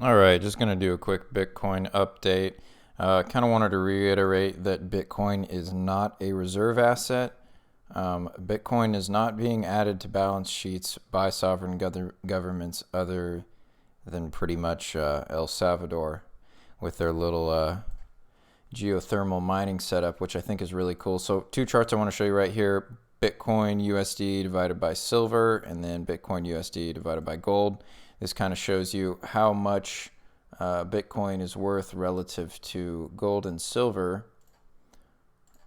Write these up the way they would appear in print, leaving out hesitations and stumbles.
All right, just going to do a quick Bitcoin update. Kind of wanted to reiterate that Bitcoin is not a reserve asset. Bitcoin is not being added to balance sheets by sovereign governments other than pretty much El Salvador with their little geothermal mining setup, which I think is really cool. So two charts I want to show you right here. Bitcoin USD divided by silver, and then Bitcoin USD divided by gold. This kind of shows you how much Bitcoin is worth relative to gold and silver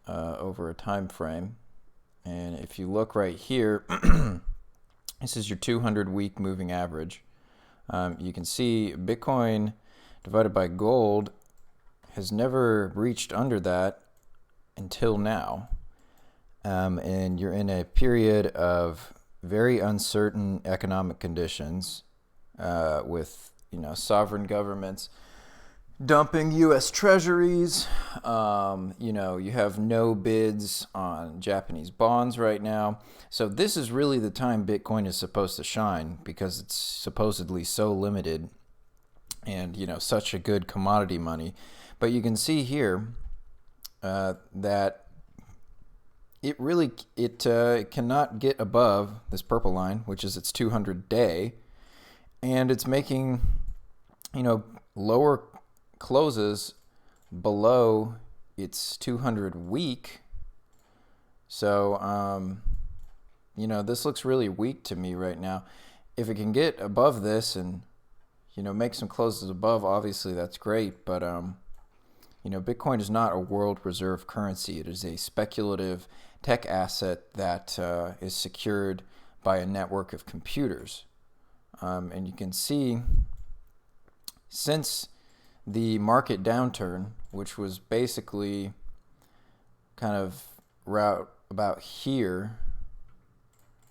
over a time frame. And if you look right here, this is your 200-week moving average. You can see Bitcoin divided by gold has never reached under that until now. And you're in a period of very uncertain economic conditions with sovereign governments dumping U.S. treasuries. You have no bids on Japanese bonds right now. So this is really the time Bitcoin is supposed to shine because it's supposedly so limited and, such a good commodity money. But you can see here that it cannot get above this purple line, which is its 200-day, and it's making lower closes below its 200-week. So this looks really weak to me right now. If it can get above this and make some closes above, obviously that's great, but Bitcoin is not a world reserve currency. It is a speculative tech asset that is secured by a network of computers. And you can see since the market downturn, which was basically kind of about here,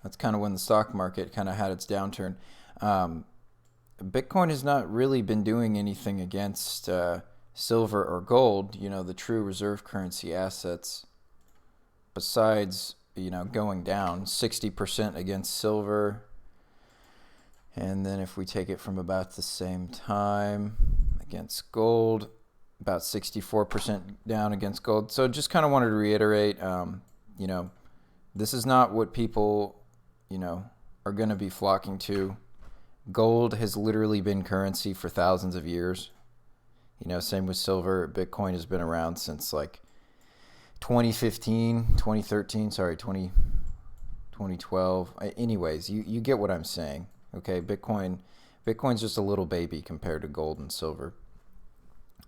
that's kind of when the stock market kind of had its downturn. Bitcoin has not really been doing anything against silver or gold, the true reserve currency assets, besides, going down 60% against silver. And then if we take it from about the same time against gold, about 64% down against gold. So just kind of wanted to reiterate, this is not what people, are going to be flocking to. Gold has literally been currency for thousands of years. Same with silver. Bitcoin has been around since like 2012. Anyways, you get what I'm saying. Okay, Bitcoin's just a little baby compared to gold and silver.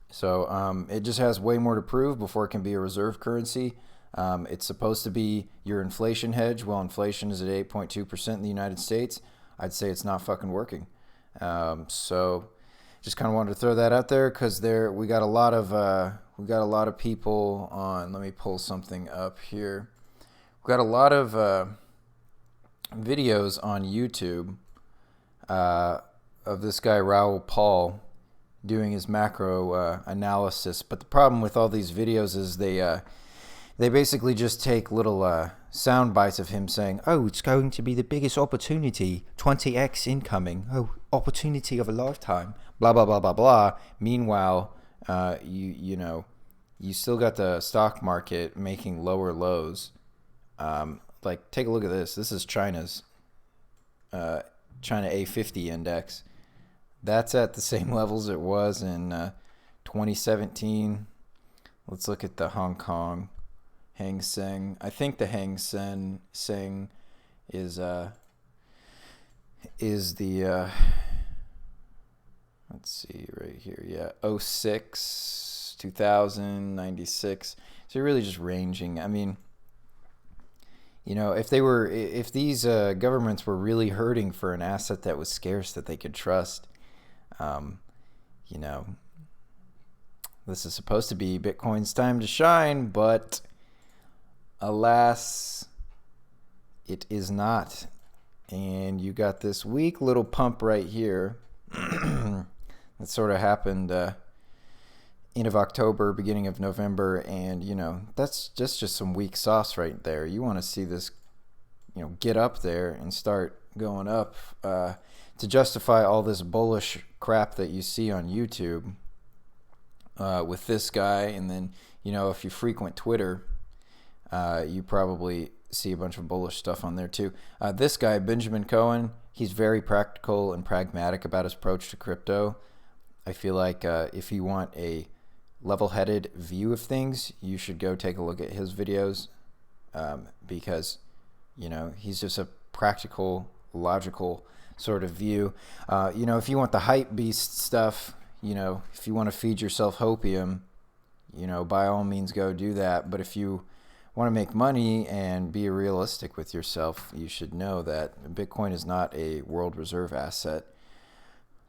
So it just has way more to prove before it can be a reserve currency. It's supposed to be your inflation hedge. Well, inflation is at 8.2% in the United States. I'd say it's not fucking working. So just kind of wanted to throw that out there because we got a lot of people on. Let me pull something up here. We got a lot of videos on YouTube of this guy Raoul Paul doing his macro analysis. But the problem with all these videos is they basically just take little sound bites of him saying, "Oh, it's going to be the biggest opportunity, 20x incoming. Oh, opportunity of a lifetime." Blah blah blah blah blah. Meanwhile, you still got the stock market making lower lows. Like take a look at this. This is China A50 index. That's at the same levels it was in 2017. Let's look at the Hong Kong Hang Seng. I think the Hang Seng is the let's see right here. Yeah, 06, 2000, 96. So you're really just ranging. I mean, if these governments were really hurting for an asset that was scarce that they could trust, this is supposed to be Bitcoin's time to shine, but alas, it is not. And you got this weak little pump right here that sort of happened end of October, beginning of November, and that's just some weak sauce right there. You want to see this get up there and start going up to justify all this bullish crap that you see on YouTube with this guy, and then, you know, if you frequent Twitter, you probably see a bunch of bullish stuff on there too. This guy, Benjamin Cohen, he's very practical and pragmatic about his approach to crypto. I feel like if you want a level-headed view of things, you should go take a look at his videos, because, you know, he's just a practical, logical sort of view. You know, if you want the hype beast stuff, you know, if you want to feed yourself hopium, you know, by all means go do that. But if you want to make money and be realistic with yourself, you should know that Bitcoin is not a world reserve asset.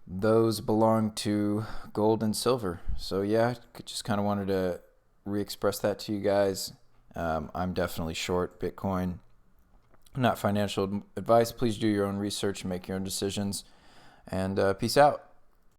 Those belong to gold and silver. So yeah, just kind of wanted to re-express that to you guys. I'm definitely short Bitcoin. Not financial advice. Please do your own research and make your own decisions. And peace out.